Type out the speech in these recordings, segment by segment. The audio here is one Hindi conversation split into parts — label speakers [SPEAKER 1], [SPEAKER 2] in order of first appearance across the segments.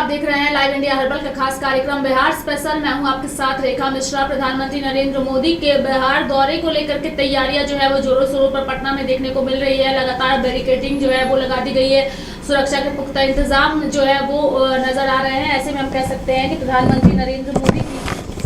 [SPEAKER 1] देख रहे हैं लाइव इंडिया हर्बल का खास कार्यक्रम बिहार स्पेशल। मैं हूं आपके साथ रेखा मिश्रा। प्रधानमंत्री नरेंद्र मोदी के बिहार दौरे को लेकर के तैयारियां जो है वो जोरों शोरों पर पटना में देखने को मिल रही है। लगातार बैरिकेडिंग जो है वो लगा दी गई है, सुरक्षा के पुख्ता इंतजाम जो है वो नजर आ रहे हैं। ऐसे में हम कह सकते हैं कि प्रधानमंत्री नरेंद्र मोदी की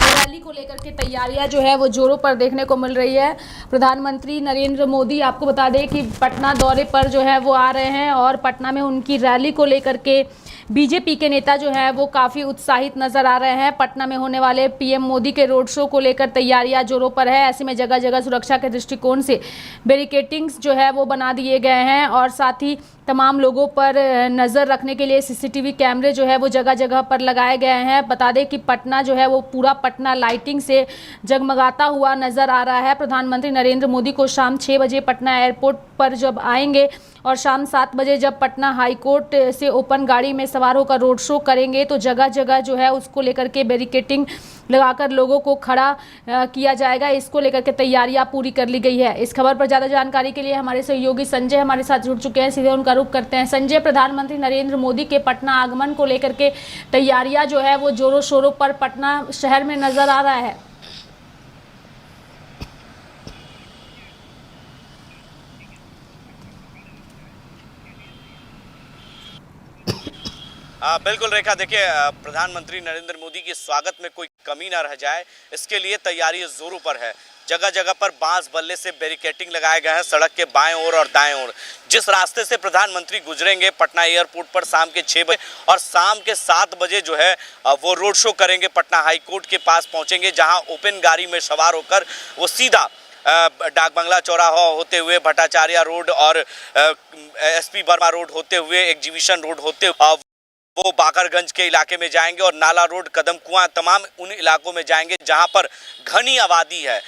[SPEAKER 1] रैली को लेकर के तैयारियां जो है वो जोरों पर देखने को मिल रही है। प्रधानमंत्री नरेंद्र मोदी, आपको बता दें कि पटना दौरे पर जो है वो आ रहे हैं और पटना में उनकी रैली को लेकर के बीजेपी के नेता जो है वो काफ़ी उत्साहित नजर आ रहे हैं। पटना में होने वाले पीएम मोदी के रोड शो को लेकर तैयारियां जोरों पर है। ऐसे में जगह जगह सुरक्षा के दृष्टिकोण से बैरिकेडिंग्स जो है वो बना दिए गए हैं और साथ ही तमाम लोगों पर नज़र रखने के लिए सीसीटीवी कैमरे जो है वो जगह जगह पर लगाए गए हैं। बता दें कि पटना जो है वो पूरा पटना लाइटिंग से जगमगाता हुआ नज़र आ रहा है। प्रधानमंत्री नरेंद्र मोदी को शाम 6 बजे पटना एयरपोर्ट पर जब आएंगे और शाम 7 बजे जब पटना हाईकोर्ट से ओपन गाड़ी में सवार होकर रोड शो करेंगे तो जगह जगह जो है उसको लेकर के बैरिकेडिंग लगाकर लोगों को खड़ा किया जाएगा। इसको लेकर के तैयारियां पूरी कर ली गई है। इस खबर पर ज़्यादा जानकारी के लिए हमारे सहयोगी संजय हमारे साथ जुड़ चुके हैं। सीधे उनका रुख करते हैं। संजय, प्रधानमंत्री नरेंद्र मोदी के पटना आगमन को लेकर के तैयारियां जो है वो जोरों शोरों पर पटना शहर में नजर आ रहा है।
[SPEAKER 2] बिल्कुल रेखा, देखिए प्रधानमंत्री नरेंद्र मोदी के स्वागत में कोई कमी ना रह जाए, इसके लिए तैयारी जोरों पर है। जगह जगह पर बांस बल्ले से बैरिकेडिंग लगाए गए हैं सड़क के बाएं ओर और दाएं ओर। जिस रास्ते से प्रधानमंत्री गुजरेंगे पटना एयरपोर्ट पर शाम के 6 बजे और शाम के 7 बजे जो है वो रोड शो करेंगे। पटना हाईकोर्ट के पास पहुंचेंगे, जहां ओपन गाड़ी में सवार होकर वो सीधा डाक बंगला चौराहा होते हुए भट्टाचार्य रोड और एसपी वर्मा रोड होते हुए एग्जीबिशन रोड होते हुए वो बाकरगंज के इलाके में जाएंगे और नाला रोड, कदम कुआं, तमाम उन इलाकों में जाएंगे जहां पर घनी आबादी है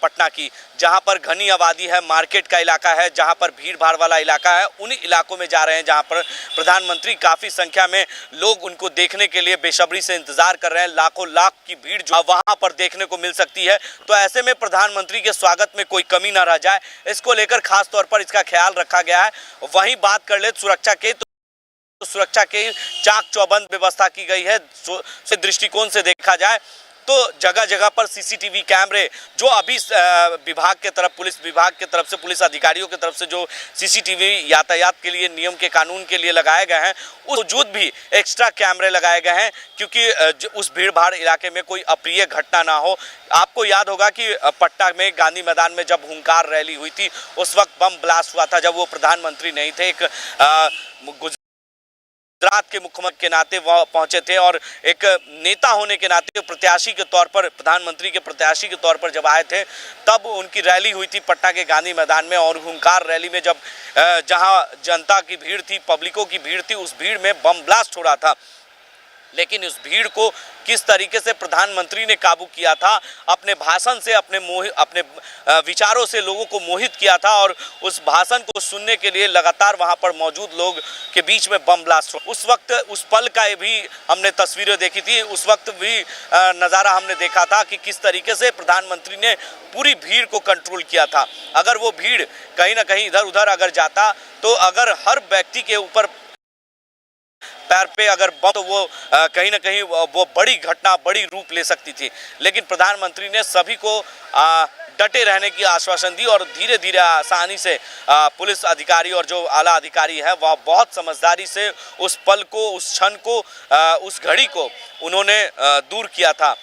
[SPEAKER 2] पटना की, जहां पर घनी आबादी है, मार्केट का इलाका है, जहां पर भीड़ भाड़ वाला इलाका है। उन इलाकों में जा रहे हैं जहां पर प्रधानमंत्री, काफ़ी संख्या में लोग उनको देखने के लिए बेसब्री से इंतजार कर रहे हैं। लाखों लाख की भीड़ जो वहां पर देखने को मिल सकती है। तो ऐसे में प्रधानमंत्री के स्वागत में कोई कमी ना रह जाए, इसको लेकर खास तौर पर इसका ख्याल रखा गया है। वहीं बात कर ले सुरक्षा के, तो सुरक्षा की चाक चौबंद व्यवस्था की गई है। से दृष्टिकोण से देखा जाए तो जगह जगह पर सीसीटीवी कैमरे जो अभी विभाग के तरफ, पुलिस विभाग के तरफ से, पुलिस अधिकारियों की तरफ से जो सीसीटीवी यातायात के लिए, नियम के कानून के लिए लगाए गए हैं, उस वजूद भी एक्स्ट्रा कैमरे लगाए गए हैं क्योंकि उस भीड़ भाड़ इलाके में कोई अप्रिय घटना ना हो। आपको याद होगा कि पटना में गांधी मैदान में जब हुंकार रैली हुई थी उस वक्त बम ब्लास्ट हुआ था, जब वो प्रधानमंत्री नहीं थे, एक गुजरात के मुख्यमंत्री के नाते वह पहुंचे थे और एक नेता होने के नाते प्रत्याशी के तौर पर, प्रधानमंत्री के प्रत्याशी के तौर पर जब आए थे तब उनकी रैली हुई थी पटना के गांधी मैदान में। और हुंकार रैली में जब जहां जनता की भीड़ थी, पब्लिकों की भीड़ थी, उस भीड़ में बम ब्लास्ट हो रहा था। लेकिन उस भीड़ को किस तरीके से प्रधानमंत्री ने काबू किया था, अपने भाषण से, अपने विचारों से लोगों को मोहित किया था और उस भाषण को सुनने के लिए लगातार वहां पर मौजूद लोग के बीच में बम ब्लास्ट हो। उस वक्त उस पल का भी हमने तस्वीरें देखी थी, उस वक्त भी नज़ारा हमने देखा था कि किस तरीके से प्रधानमंत्री ने पूरी भीड़ को कंट्रोल किया था। अगर वो भीड़ कहीं ना कहीं इधर उधर अगर जाता तो अगर हर व्यक्ति के ऊपर पैर पे अगर बम तो वो कहीं ना कहीं वो बड़ी घटना, बड़ी रूप ले सकती थी। लेकिन प्रधानमंत्री ने सभी को डटे रहने की आश्वासन दी और धीरे धीरे आसानी से पुलिस अधिकारी और जो आला अधिकारी है वह बहुत समझदारी से उस पल को, उस क्षण को, उस घड़ी को उन्होंने दूर किया था।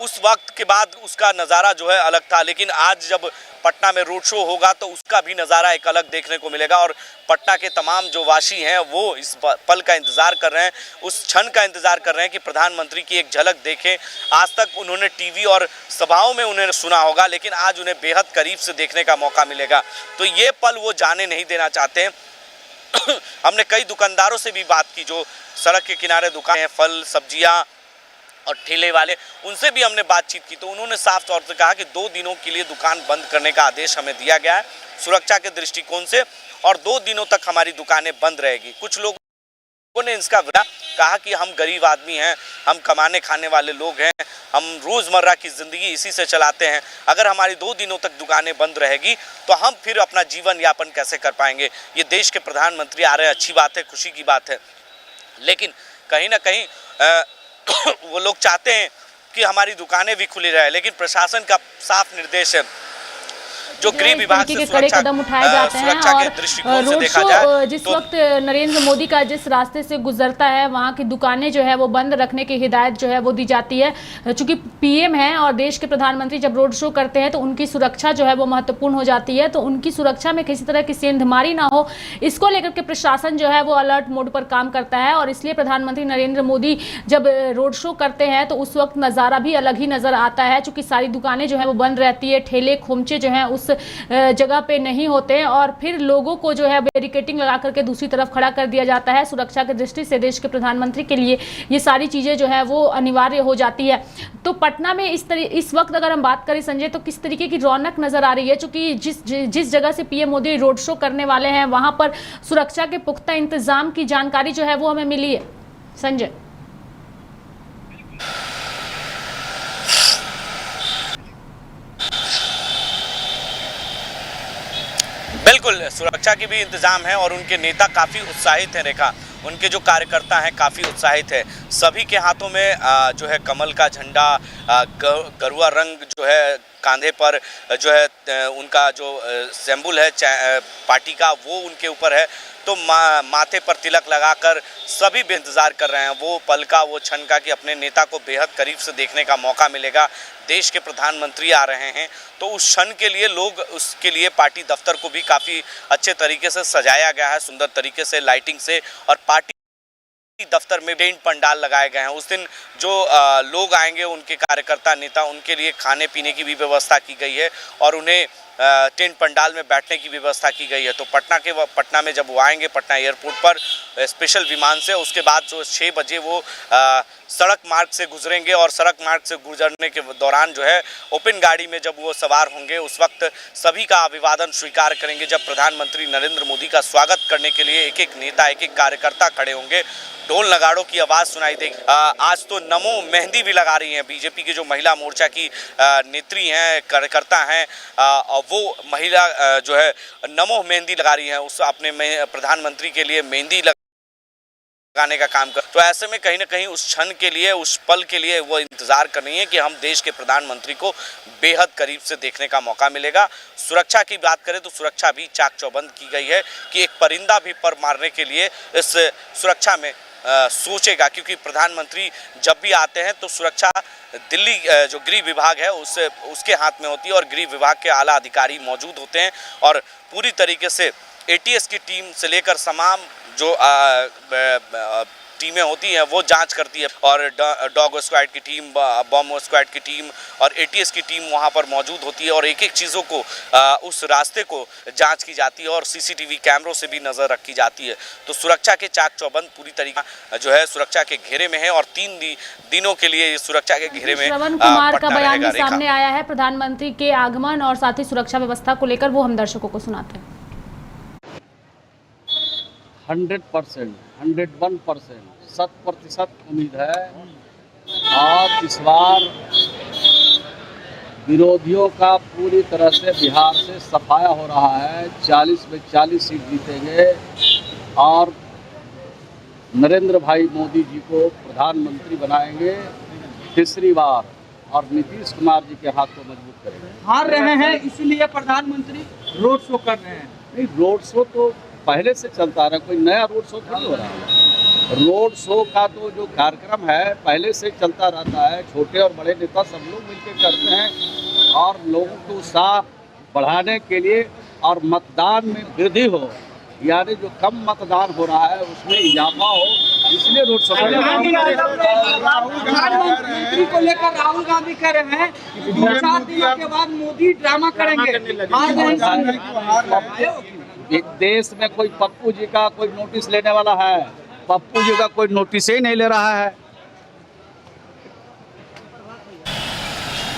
[SPEAKER 2] उस वक्त के बाद उसका नज़ारा जो है अलग था। लेकिन आज जब पटना में रोड शो होगा तो उसका भी नज़ारा एक अलग देखने को मिलेगा और पटना के तमाम जो वासी हैं वो इस पल का इंतज़ार कर रहे हैं, उस क्षण का इंतज़ार कर रहे हैं कि प्रधानमंत्री की एक झलक देखें। आज तक उन्होंने टीवी और सभाओं में उन्हें सुना होगा, लेकिन आज उन्हें बेहद करीब से देखने का मौका मिलेगा। तो ये पल वो जाने नहीं देना चाहते हैं। हमने कई दुकानदारों से भी बात की जो सड़क के किनारे दुकान हैं, फल सब्जियाँ और ठेले वाले, उनसे भी हमने बातचीत की तो उन्होंने साफ तौर से कहा कि 2 दिनों के लिए दुकान बंद करने का आदेश हमें दिया गया है सुरक्षा के दृष्टिकोण से और 2 दिनों तक हमारी दुकानें बंद रहेगी। कुछ लोगों ने इसका विरोध, कहा कि हम गरीब आदमी हैं, हम कमाने खाने वाले लोग हैं, हम रोज़मर्रा की ज़िंदगी इसी से चलाते हैं, अगर हमारी 2 दिनों तक दुकानें बंद रहेगी तो हम फिर अपना जीवन यापन कैसे कर पाएंगे। ये देश के प्रधानमंत्री आ रहे हैं, अच्छी बात है, खुशी की बात है, लेकिन कहीं ना कहीं वो लोग चाहते हैं कि हमारी दुकानें भी खुली रहे, लेकिन प्रशासन का साफ निर्देश है जो गृह विभाग से
[SPEAKER 1] कड़े कदम उठाए जाते हैं। और रोड शो जिस वक्त नरेंद्र मोदी का जिस रास्ते से गुजरता है वहां की दुकानें जो है वो बंद रखने की हिदायत जो है वो दी जाती है, चूंकि पीएम है और देश के प्रधानमंत्री जब रोड शो करते हैं तो उनकी सुरक्षा जो है वो महत्वपूर्ण हो जाती है, तो उनकी सुरक्षा में किसी तरह की सेंधमारी ना हो इसको लेकर के प्रशासन जो है वो अलर्ट मोड पर काम करता है। और इसलिए प्रधानमंत्री नरेंद्र मोदी जब रोड शो करते हैं तो उस वक्त नज़ारा भी अलग ही नजर आता है, चूंकि सारी दुकानें जो है वो बंद रहती है, ठेले खोमचे जो है उस जगह पे नहीं होते और फिर लोगों को जो है बैरिकेडिंग लगा करके दूसरी तरफ खड़ा कर दिया जाता है। सुरक्षा की दृष्टि से देश के प्रधानमंत्री के लिए ये सारी चीजें जो है वो अनिवार्य हो जाती है। तो पटना में इस वक्त अगर हम बात करें संजय, तो किस तरीके की रौनक नजर आ रही है, क्योंकि जिस जगह से पीएम मोदी रोड शो करने वाले हैं वहां पर सुरक्षा के पुख्ता इंतजाम की जानकारी जो है वो हमें मिली है संजय।
[SPEAKER 2] बिल्कुल, सुरक्षा की भी इंतजाम है और उनके नेता काफ़ी उत्साहित हैं रेखा, उनके जो कार्यकर्ता हैं काफ़ी उत्साहित है, सभी के हाथों में जो है कमल का झंडा, गरुआ रंग जो है कांधे पर जो है उनका जो सिंबल है पार्टी का वो उनके ऊपर है, तो माथे पर तिलक लगाकर सभी बेइंतजार कर रहे हैं वो पल का, वो क्षण का कि अपने नेता को बेहद करीब से देखने का मौका मिलेगा। देश के प्रधानमंत्री आ रहे हैं तो उस क्षण के लिए लोग उसके लिए पार्टी दफ्तर को भी काफ़ी अच्छे तरीके से सजाया गया है, सुंदर तरीके से लाइटिंग से, और पार्टी दफ्तर में टेंट पंडाल लगाए गए हैं। उस दिन जो लोग आएंगे उनके कार्यकर्ता नेता, उनके लिए खाने पीने की भी व्यवस्था की गई है और उन्हें टेंट पंडाल में बैठने की व्यवस्था की गई है। तो पटना में जब वो आएंगे पटना एयरपोर्ट पर स्पेशल विमान से, उसके बाद जो 6 बजे वो सड़क मार्ग से गुजरेंगे और सड़क मार्ग से गुजरने के दौरान जो है ओपन गाड़ी में जब वो सवार होंगे उस वक्त सभी का अभिवादन स्वीकार करेंगे। जब प्रधानमंत्री नरेंद्र मोदी का स्वागत करने के लिए एक एक नेता, एक एक कार्यकर्ता खड़े होंगे, ढोल नगाड़ों की आवाज़ सुनाई देगी। आज तो नमो मेहंदी भी लगा रही हैं बीजेपी की जो महिला मोर्चा की नेत्री हैं, कार्यकर्ता हैं, वो महिला जो है नमो मेहंदी लगा रही हैं, उस अपने प्रधानमंत्री के लिए मेहंदी लगाने का काम कर। तो ऐसे में कहीं ना कहीं उस क्षण के लिए, उस पल के लिए वो इंतजार कर रही है कि हम देश के प्रधानमंत्री को बेहद करीब से देखने का मौका मिलेगा। सुरक्षा की बात करें तो सुरक्षा भी चाक चौबंद की गई है कि एक परिंदा भी पर मारने के लिए इस सुरक्षा में सोचेगा, क्योंकि प्रधानमंत्री जब भी आते हैं तो सुरक्षा दिल्ली जो गृह विभाग है उसके हाथ में होती है और गृह विभाग के आला अधिकारी मौजूद होते हैं और पूरी तरीके से एटीएस की टीम से लेकर तमाम जो टीमें होती हैं वो जांच करती है और डॉग स्क्वाड की टीम, बॉम्ब स्क्वाड की टीम और एटीएस की टीम वहां पर मौजूद होती है और एक एक चीज़ों को उस रास्ते को जांच की जाती है और सीसीटीवी कैमरों से भी नज़र रखी जाती है। तो सुरक्षा के चाक चौबंद पूरी तरीका जो है सुरक्षा के घेरे में है और 3 दिनों के लिए सुरक्षा के घेरे में
[SPEAKER 1] श्रवण कुमार का बयान भी सामने आया है प्रधानमंत्री के आगमन और साथ ही सुरक्षा व्यवस्था को लेकर, वो हम दर्शकों को सुनाते हैं।
[SPEAKER 3] 100%, 101%, 100% उम्मीद है और इस बार विरोधियों का पूरी तरह से बिहार से सफाया हो रहा है। 40 में 40 सीट जीतेंगे और नरेंद्र भाई मोदी जी को प्रधानमंत्री बनाएंगे तीसरी बार और नीतीश कुमार जी के हाथ को मजबूत करेंगे।
[SPEAKER 4] हार रहे हैं इसलिए प्रधानमंत्री रोड शो कर रहे हैं।
[SPEAKER 3] नहीं, रोड शो तो पहले से चलता रहा, कोई नया रोड शो थोड़ी हो रहा है। रोड शो का तो जो कार्यक्रम है पहले से चलता रहता है, छोटे और बड़े नेता सब लोग मिलकर करते हैं और लोगों को उत्साह बढ़ाने के लिए और मतदान में वृद्धि हो, यानी जो कम मतदान हो रहा है उसमें इजाफा हो, इसलिए रोड शो।
[SPEAKER 4] प्रधानमंत्री को लेकर राहुल गांधी कह रहे हैं 4 दिनों के बाद मोदी ड्रामा करेंगे।
[SPEAKER 3] देश में कोई पप्पू जी का कोई नोटिस लेने वाला है? पप्पू जी का कोई नोटिस ही नहीं ले रहा है।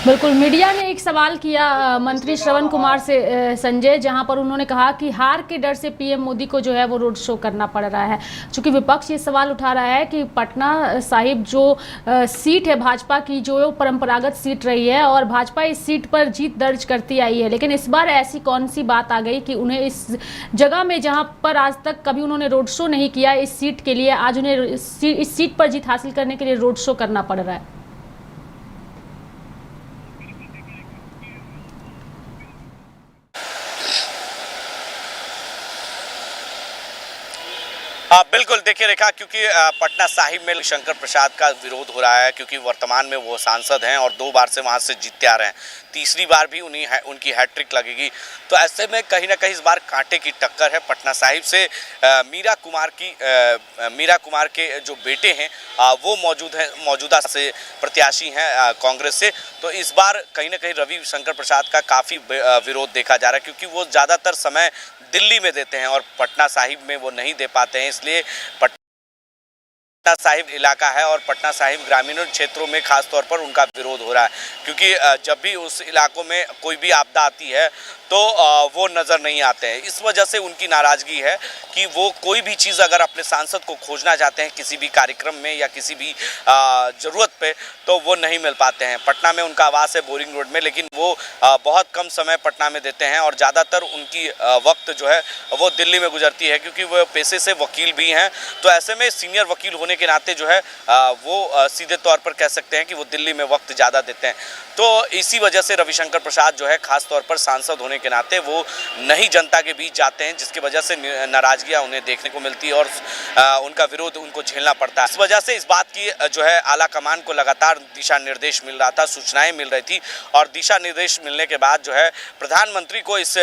[SPEAKER 1] बिल्कुल, मीडिया ने एक सवाल किया मंत्री श्रवण कुमार से संजय, जहां पर उन्होंने कहा कि हार के डर से पीएम मोदी को जो है वो रोड शो करना पड़ रहा है। चूंकि विपक्ष ये सवाल उठा रहा है कि पटना साहिब जो सीट है भाजपा की, जो परंपरागत सीट रही है और भाजपा इस सीट पर जीत दर्ज करती आई है, लेकिन इस बार ऐसी कौन सी बात आ गई कि उन्हें इस जगह में जहाँ पर आज तक कभी उन्होंने रोड शो नहीं किया, इस सीट के लिए आज उन्हें इस सीट पर जीत हासिल करने के लिए रोड शो करना पड़ रहा है।
[SPEAKER 2] बिल्कुल, देखिए रेखा, क्योंकि पटना साहिब में शंकर प्रसाद का विरोध हो रहा है, क्योंकि वर्तमान में वो सांसद हैं और 2 बार से वहां से जीतते आ रहे हैं, तीसरी बार भी उनकी हैट्रिक लगेगी। तो ऐसे में कहीं ना कहीं इस बार कांटे की टक्कर है। पटना साहिब से मीरा कुमार के जो बेटे हैं वो मौजूदा से प्रत्याशी हैं कांग्रेस से। तो इस बार कहीं ना कहीं रवि शंकर प्रसाद का काफ़ी विरोध देखा जा रहा है, क्योंकि वो ज़्यादातर समय दिल्ली में देते हैं और पटना साहिब में वो नहीं दे पाते हैं। इसलिए पटना साहिब इलाका है और पटना साहिब ग्रामीण क्षेत्रों में खास तौर पर उनका विरोध हो रहा है, क्योंकि जब भी उस इलाकों में कोई भी आपदा आती है तो वो नज़र नहीं आते हैं। इस वजह से उनकी नाराज़गी है कि वो कोई भी चीज़ अगर अपने सांसद को खोजना चाहते हैं किसी भी कार्यक्रम में या किसी भी ज़रूरत पे, तो वो नहीं मिल पाते हैं। पटना में उनका आवास है बोरिंग रोड में, लेकिन वो बहुत कम समय पटना में देते हैं और ज़्यादातर उनकी वक्त जो है वो दिल्ली में गुजरती है, क्योंकि वो पेशे से वकील भी हैं। तो ऐसे में सीनियर वकील होने के नाते जो है वो सीधे तौर पर कह सकते हैं कि वो दिल्ली में वक्त ज़्यादा देते हैं। तो इसी वजह से रविशंकर प्रसाद जो है खास तौर पर सांसद होने के नाते वो नहीं जनता के बीच जाते हैं, जिसकी वजह से नाराजगियां उन्हें देखने को मिलती है और उनका विरोध उनको झेलना पड़ता है। इस वजह से इस बात की जो है आला कमान को लगातार दिशा निर्देश मिल रहा था, सूचनाएं मिल रही थी और दिशा निर्देश मिलने के बाद जो है प्रधानमंत्री को इस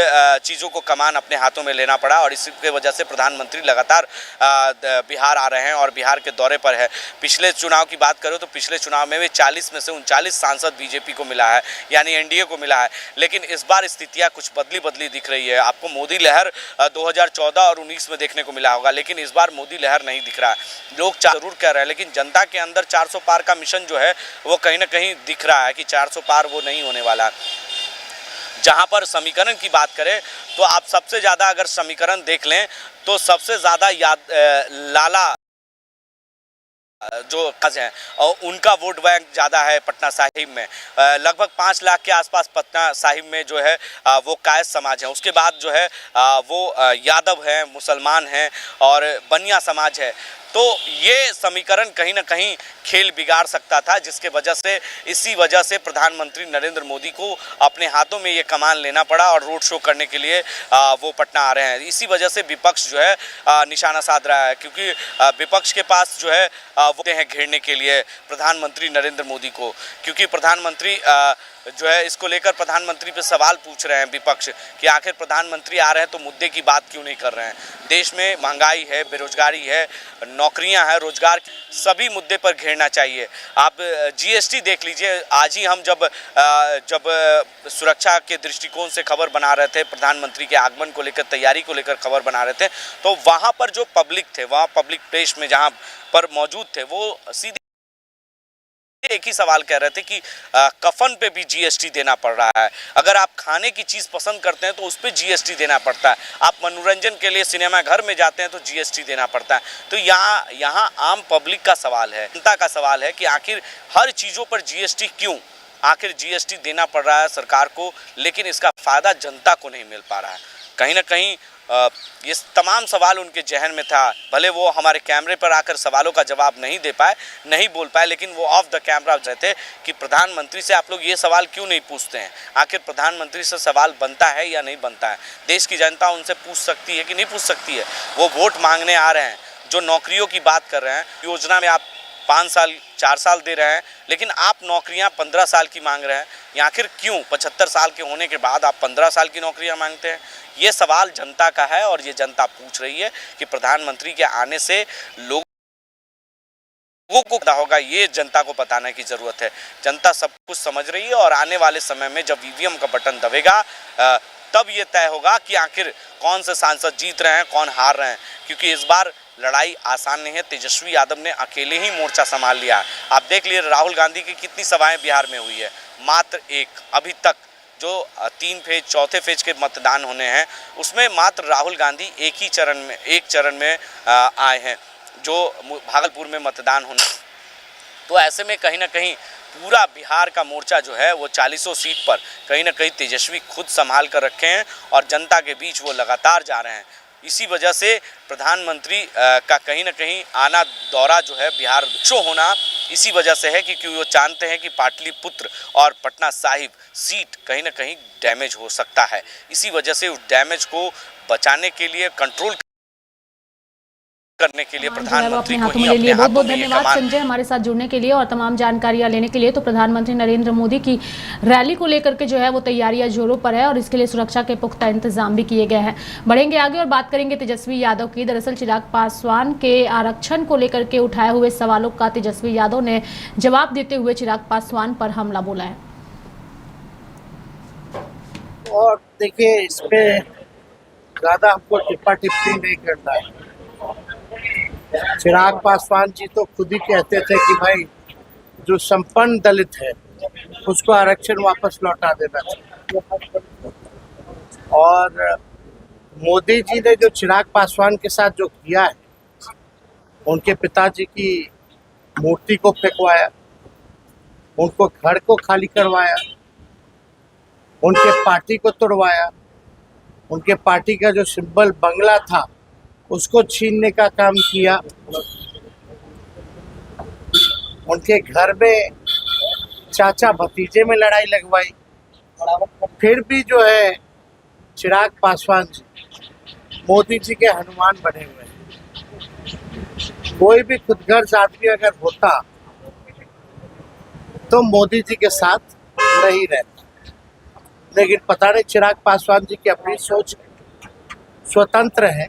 [SPEAKER 2] चीज़ों को कमान अपने हाथों में लेना पड़ा और इसकी वजह से प्रधानमंत्री लगातार बिहार आ रहे हैं और बिहार के दौरे पर है। पिछले चुनाव की बात करो तो पिछले चुनाव में भी 40 में से 39 सांसद बीजेपी को मिला है, यानी एनडीए को मिला है, लेकिन इस बार स्थितियां कुछ बदली दिख रही है। आपको मोदी लहर 2014 और 19 में देखने को मिला होगा, लेकिन इस बार मोदी लहर नहीं दिख रहा है। लोग जरूर कह रहे हैं, लेकिन जनता के अंदर 400 पार का मिशन जो है वो कहीं ना कहीं दिख रहा है कि 400 पार वो नहीं होने वाला है। जहां पर समीकरण की बात करें तो आप सबसे ज़्यादा अगर समीकरण देख लें तो सबसे ज़्यादा लाला जो कज हैं और उनका वोट बैंक ज़्यादा है पटना साहिब में। लगभग 5 लाख के आसपास पटना साहिब में जो है वो कायस्थ समाज है। उसके बाद जो है वो यादव हैं, मुसलमान हैं और बनिया समाज है। तो ये समीकरण कहीं ना कहीं खेल बिगाड़ सकता था, जिसके वजह से इसी वजह से प्रधानमंत्री नरेंद्र मोदी को अपने हाथों में ये कमान लेना पड़ा और रोड शो करने के लिए वो पटना आ रहे हैं। इसी वजह से विपक्ष जो है निशाना साध रहा है, क्योंकि विपक्ष के पास जो है वो हैं घेरने के लिए प्रधानमंत्री नरेंद्र मोदी को, क्योंकि प्रधानमंत्री जो है इसको लेकर प्रधानमंत्री पे सवाल पूछ रहे हैं विपक्ष कि आखिर प्रधानमंत्री आ रहे हैं तो मुद्दे की बात क्यों नहीं कर रहे हैं। देश में महंगाई है, बेरोजगारी है, नौकरियां हैं, रोजगार, सभी मुद्दे पर घेरना चाहिए। आप जीएसटी देख लीजिए। आज ही हम जब सुरक्षा के दृष्टिकोण से खबर बना रहे थे, प्रधानमंत्री के आगमन को लेकर, तैयारी को लेकर खबर बना रहे थे, तो वहाँ पर जो पब्लिक थे, वहाँ पब्लिक प्लेस में जहाँ पर मौजूद थे, वो सीधे एक ही सवाल कह रहे थे कि कफन पे भी जीएसटी देना पड़ रहा है। अगर आप खाने की चीज़ पसंद करते हैं तो उस पर जीएसटी देना पड़ता है। आप मनोरंजन के लिए सिनेमा घर में जाते हैं तो जीएसटी देना पड़ता है। तो यहाँ आम पब्लिक का सवाल है, जनता का सवाल है कि आखिर हर चीज़ों पर जीएसटी क्यों? आखिर जीएसटी देना पड़ रहा है सरकार को, लेकिन इसका फ़ायदा जनता को नहीं मिल पा रहा है। कहीं ना कहीं ये तमाम सवाल उनके जहन में था। भले वो हमारे कैमरे पर आकर सवालों का जवाब नहीं दे पाए, नहीं बोल पाए, लेकिन वो ऑफ द कैमरा कहते कि प्रधानमंत्री से आप लोग ये सवाल क्यों नहीं पूछते हैं? आखिर प्रधानमंत्री से सवाल बनता है या नहीं बनता है? देश की जनता उनसे पूछ सकती है कि नहीं पूछ सकती है? वो वोट मांगने आ रहे हैं, जो नौकरियों की बात कर रहे हैं, योजना में आप 5 साल 4 साल दे रहे हैं, लेकिन आप नौकरियां 15 साल की मांग रहे हैं। या आखिर क्यों 75 साल के होने के बाद आप 15 साल की नौकरियां मांगते हैं? ये सवाल जनता का है और ये जनता पूछ रही है कि प्रधानमंत्री के आने से लोगों को क्या होगा, ये जनता को बताने की ज़रूरत है। जनता सब कुछ समझ रही है और आने वाले समय में जब ईवीएम का बटन दबेगा तब ये तय होगा कि आखिर कौन से सांसद जीत रहे हैं, कौन हार रहे हैं, क्योंकि इस बार लड़ाई आसान नहीं है। तेजस्वी यादव ने अकेले ही मोर्चा संभाल लिया है। आप देख लिए राहुल गांधी की कितनी सभाएं बिहार में हुई है, मात्र एक। अभी तक जो 3 फेज 4थे फेज के मतदान होने हैं उसमें मात्र राहुल गांधी एक चरण में आए हैं, जो भागलपुर में मतदान होना। तो ऐसे में कहीं ना कहीं पूरा बिहार का मोर्चा जो है वो 40 सीट पर कहीं ना कहीं तेजस्वी खुद संभाल कर रखे हैं और जनता के बीच वो लगातार जा रहे हैं। इसी वजह से प्रधानमंत्री का कहीं ना कहीं आना दौरा जो है बिहार शो होना इसी वजह से है क्योंकि वो जानते हैं कि पाटलिपुत्र और पटना साहिब सीट कहीं ना कहीं डैमेज हो सकता है। इसी वजह से उस डैमेज को बचाने के लिए, कंट्रोल करने के लिए प्रधानमंत्री को ही अपने
[SPEAKER 1] बहुत बहुत
[SPEAKER 2] हाथों में
[SPEAKER 1] धन्यवाद संजय हमारे साथ जुड़ने के लिए और तमाम जानकारियां लेने के लिए। तो प्रधानमंत्री नरेंद्र मोदी की रैली को लेकर के जो है वो तैयारियां जोरों पर है और इसके लिए सुरक्षा के पुख्ता इंतजाम भी किए गए हैं। बढ़ेंगे आगे और बात करेंगे तेजस्वी यादव की। दरअसल चिराग पासवान के आरक्षण को लेकर के उठाए हुए सवालों का तेजस्वी यादव ने जवाब देते हुए चिराग पासवान पर हमला बोला है।
[SPEAKER 5] और देखिए, इस पे ज्यादा हमको टिप्पा टिप्पणी नहीं करना है। चिराग पासवान जी तो खुद ही कहते थे कि भाई जो संपन्न दलित है उसको आरक्षण वापस लौटा देना चाहिए। और मोदी जी ने जो चिराग पासवान के साथ जो किया है, उनके पिताजी की मूर्ति को फेंकवाया, उनको घर को खाली करवाया, उनके पार्टी को तोड़वाया, उनके पार्टी का जो सिंबल बंगला था उसको छीनने का काम किया, उनके घर में चाचा भतीजे में लड़ाई लगवाई। फिर भी जो है चिराग पासवान जी मोदी जी के हनुमान बने हुए हैं। कोई भी खुदगर्ज आदमी अगर होता तो मोदी जी के साथ नहीं रहता, लेकिन पता नहीं चिराग पासवान जी की अपनी सोच स्वतंत्र है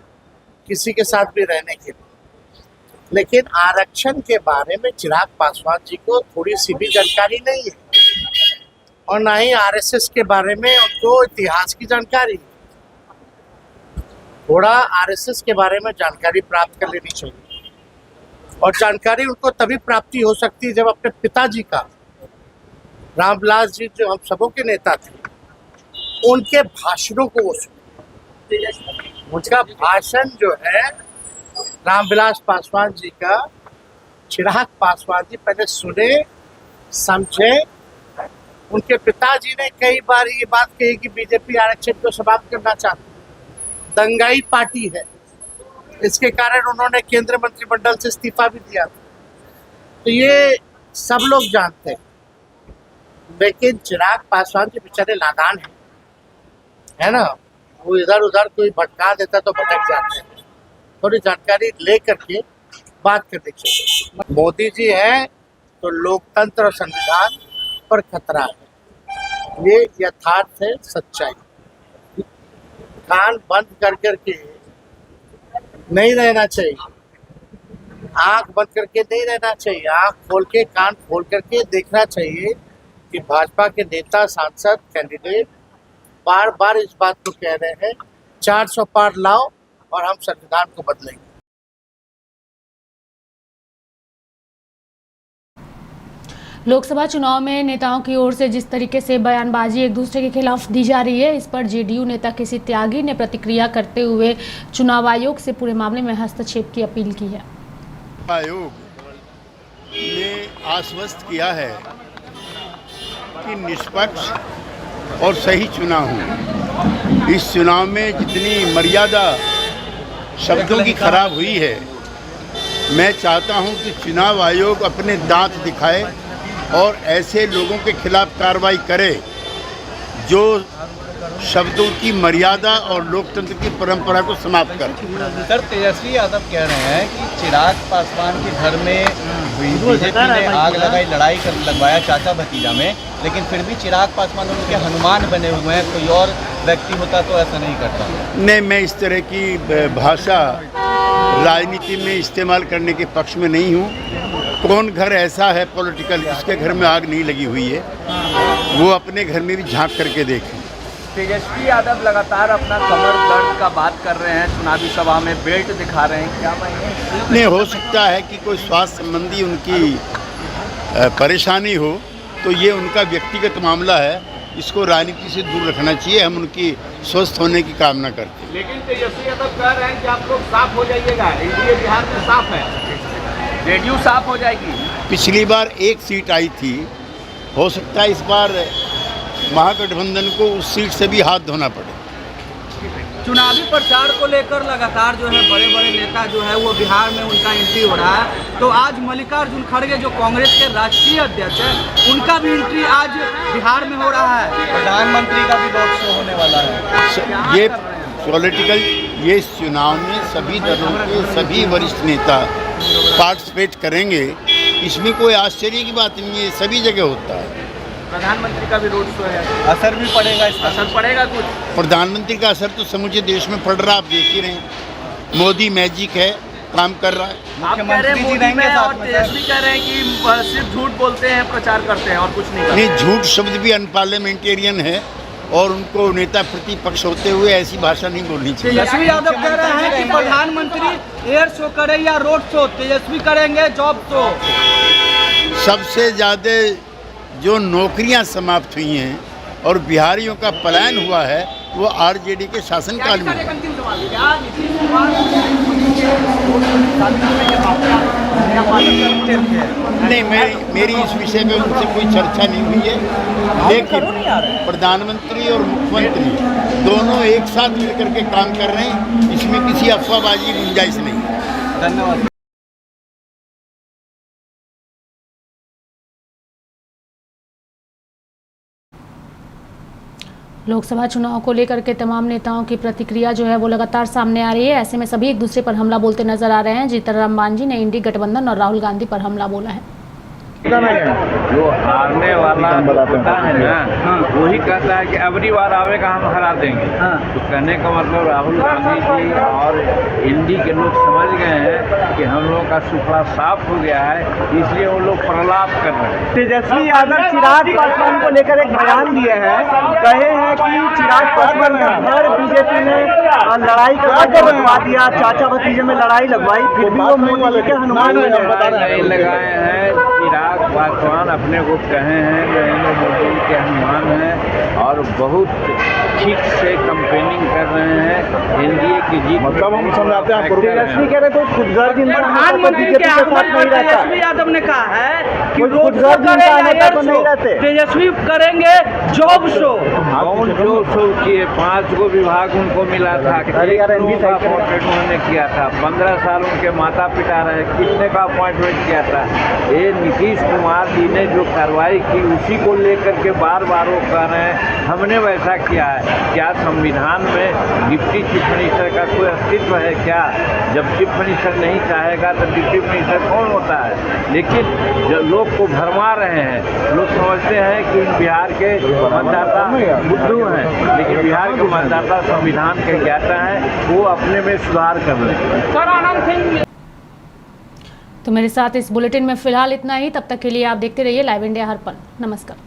[SPEAKER 5] किसी के साथ भी रहने के लिए। लेकिन आरक्षण के बारे में चिराग पासवान जी को थोड़ी सी भी जानकारी नहीं है और ना ही आरएसएस के बारे में उनको इतिहास की जानकारी। थोड़ा आरएसएस के बारे में जानकारी प्राप्त कर लेनी चाहिए और जानकारी उनको तभी प्राप्ति हो सकती है जब अपने पिताजी का, रामविलास जी जो हम सबों के नेता थे, उनके भाषणों को वो सुने। उनका भाषण जो है रामविलास पासवान जी का, चिराग पासवान जी पहले सुने, समझे। उनके पिताजी ने कई बार ये बात कही कि बीजेपी आरक्षण को समाप्त करना चाहती, दंगाई पार्टी है, इसके कारण उन्होंने केंद्रीय मंत्रिमंडल से इस्तीफा भी दिया था। तो ये सब लोग जानते हैं, लेकिन चिराग पासवान जी बेचारे नादान है ना, वो इधर उधर कोई भटका देता तो भटक जाते हैं। थोड़ी जानकारी ले करके बात करनी चाहिए। मोदी जी है तो लोकतंत्र और संविधान पर खतरा है, ये यथार्थ है, सच्चाई। कान बंद कर करके नहीं रहना चाहिए, आंख बंद करके नहीं रहना चाहिए, आंख खोल के, कान खोल करके देखना चाहिए कि भाजपा के नेता, सांसद, कैंडिडेट बार बार इस बात को कह रहे हैं 400 पार लाओ और हम संविधान को बदलेंगे।
[SPEAKER 1] लोकसभा चुनाव में नेताओं की ओर से जिस तरीके से बयानबाजी एक दूसरे के खिलाफ दी जा रही है, इस पर जेडीयू नेता केसी त्यागी ने प्रतिक्रिया करते हुए चुनाव आयोग से पूरे मामले में हस्तक्षेप की अपील की है।
[SPEAKER 6] आयोग ने आश्वस्त किया है कि निष्पक्ष और सही चुनाव हो। इस चुनाव में जितनी मर्यादा शब्दों की खराब हुई है, मैं चाहता हूं कि चुनाव आयोग अपने दांत दिखाए और ऐसे लोगों के खिलाफ कार्रवाई करे जो शब्दों की मर्यादा और लोकतंत्र की परंपरा को समाप्त कर।
[SPEAKER 3] सर, तेजस्वी यादव कह रहे हैं कि चिराग पासवान के घर में बीजेपी ने आग लगाई, लड़ाई कर लगवाया चाचा भतीजा में, लेकिन फिर भी चिराग पासवान उनके हनुमान बने हुए हैं। कोई और व्यक्ति होता तो ऐसा नहीं करता।
[SPEAKER 6] नहीं, मैं इस तरह की भाषा राजनीति में इस्तेमाल करने के पक्ष में नहीं हूँ। कौन घर ऐसा है पॉलिटिकल जिसके घर में आग नहीं लगी हुई है, वो अपने घर में भी झांक करके देखें।
[SPEAKER 7] तेजस्वी यादव लगातार अपना कमर दर्द का बात कर रहे हैं, चुनावी सभा में बेल्ट दिखा रहे हैं, क्या मायने?
[SPEAKER 6] नहीं, हो सकता है कि कोई स्वास्थ्य संबंधी उनकी परेशानी हो, तो ये उनका व्यक्तिगत मामला है, इसको राजनीति से दूर रखना चाहिए। हम उनकी स्वस्थ होने की कामना करते हैं।
[SPEAKER 2] लेकिन तेजस्वी यादव कह रहे हैं कि आप लोग साफ हो जाइएगा, एनडीए बिहार में साफ है,
[SPEAKER 7] जेडीयू साफ हो जाएगी।
[SPEAKER 6] पिछली बार एक सीट आई थी, हो सकता है इस बार महागठबंधन को उस सीट से भी हाथ धोना पड़े।
[SPEAKER 4] चुनावी प्रचार को लेकर लगातार जो है बड़े बड़े नेता जो है वो बिहार में उनका एंट्री हो रहा है। तो आज मल्लिकार्जुन खड़गे जो कांग्रेस के राष्ट्रीय अध्यक्ष है, उनका भी एंट्री आज बिहार में हो रहा है।
[SPEAKER 7] प्रधानमंत्री का भी रोड शो होने वाला है।
[SPEAKER 6] ये पॉलिटिकल, ये इस चुनाव में सभी दलों के सभी वरिष्ठ नेता पार्टिसिपेट करेंगे, इसमें कोई आश्चर्य की बात नहीं है, सभी जगह होता है।
[SPEAKER 7] प्रधानमंत्री का भी रोड शो है, असर भी पड़ेगा, इसका असर पड़ेगा कुछ?
[SPEAKER 6] प्रधानमंत्री का असर तो समूचे देश में पड़ रहा, आप देख ही रहे हैं। मोदी मैजिक है, काम कर रहा है।
[SPEAKER 7] आप कह रहे हैं मोदी में और तेजस्वी कह रहे हैं कि सिर्फ झूठ बोलते हैं, प्रचार करते हैं और कुछ नहीं करते।
[SPEAKER 6] नहीं, झूठ शब्द भी अनपार्लियामेंटेरियन है और उनको नेता प्रतिपक्ष होते हुए ऐसी भाषा नहीं बोलनी चाहिए।
[SPEAKER 4] तेजस्वी यादव कह रहे हैं कि प्रधानमंत्री एयर शो करे या रोड शो, तेजस्वी करेंगे जॉब शो।
[SPEAKER 6] सबसे ज़्यादा जो नौकरियां समाप्त हुई हैं और बिहारियों का पलायन हुआ है वो आरजेडी के शासनकाल में। नहीं, मेरी इस विषय में उनसे कोई चर्चा नहीं हुई है, लेकिन प्रधानमंत्री और मुख्यमंत्री दोनों एक साथ मिलकर के काम कर रहे हैं, इसमें किसी अफवाहबाजी की गुंजाइश नहीं है।
[SPEAKER 7] धन्यवाद।
[SPEAKER 1] लोकसभा चुनाव को लेकर के तमाम नेताओं की प्रतिक्रिया जो है वो लगातार सामने आ रही है। ऐसे में सभी एक दूसरे पर हमला बोलते नजर आ रहे हैं। जीतनराम मांझी ने इंडी गठबंधन और राहुल गांधी पर हमला बोला है।
[SPEAKER 8] जो हारने वाला होता है ना, वही कहता है कि अबरी बार आवेगा हम हरा देंगे। तो कहने का मतलब राहुल गांधी जी और इंडी के लोग समझ गए हैं कि हम लोगों का सुखड़ा साफ हो गया है, इसलिए वो लोग प्रलाप कर रहे हैं।
[SPEAKER 9] तेजस्वी यादव चिराग पासवान को लेकर एक बयान दिए हैं, कहे हैं कि चिराग पासवान घर बीजेपी ने लड़ाई का लगवा दिया, चाचा भतीजे में लड़ाई लगवाई, फिर भी वो मोदी के हनुमान
[SPEAKER 8] नहीं लगाए हैं। चिराग पासवान अपने को कहे हैं नरेंद्र मोदी के हनुमान हैं और बहुत ठीक से कंपेनिंग कर रहे हैं एनडीए की जीत।
[SPEAKER 9] मतलब हम समझाते हैं, तेजस्वी कह रहे तो खुदगर्ज इंसान बीजेपी के साथ नहीं रहता।
[SPEAKER 4] तेजस्वी यादव ने कहा है कि
[SPEAKER 9] खुदगर्ज इंसान होता तो नहीं रहते।
[SPEAKER 4] तेजस्वी करेंगे जॉब शो।
[SPEAKER 8] कौन जॉब शो किए? 5 गो विभाग उनको मिला था, उन्होंने किया था। 15 साल उनके माता पिता रहे, कितने का अपॉइंटमेंट किया था? ये नीतीश कुमार जी ने जो कार्रवाई की उसी को लेकर के बार बार वो कह रहे हैं हमने वैसा किया है। क्या संविधान में डिप्टी चीफ मिनिस्टर का कोई अस्तित्व है क्या? जब चीफ मिनिस्टर नहीं चाहेगा तो डिप्टी मिनिस्टर कौन होता है? लेकिन जो लोग को भरमा रहे हैं, लोग समझते हैं कि बिहार के मतदाता बुद्धू हैं, लेकिन बिहार के मतदाता संविधान के ज्ञाता हैं, वो अपने में सुधार कर रहे हैं।
[SPEAKER 1] तो मेरे साथ इस बुलेटिन में फिलहाल इतना ही। तब तक के लिए आप देखते रहिए लाइव इंडिया हर पल। नमस्कार।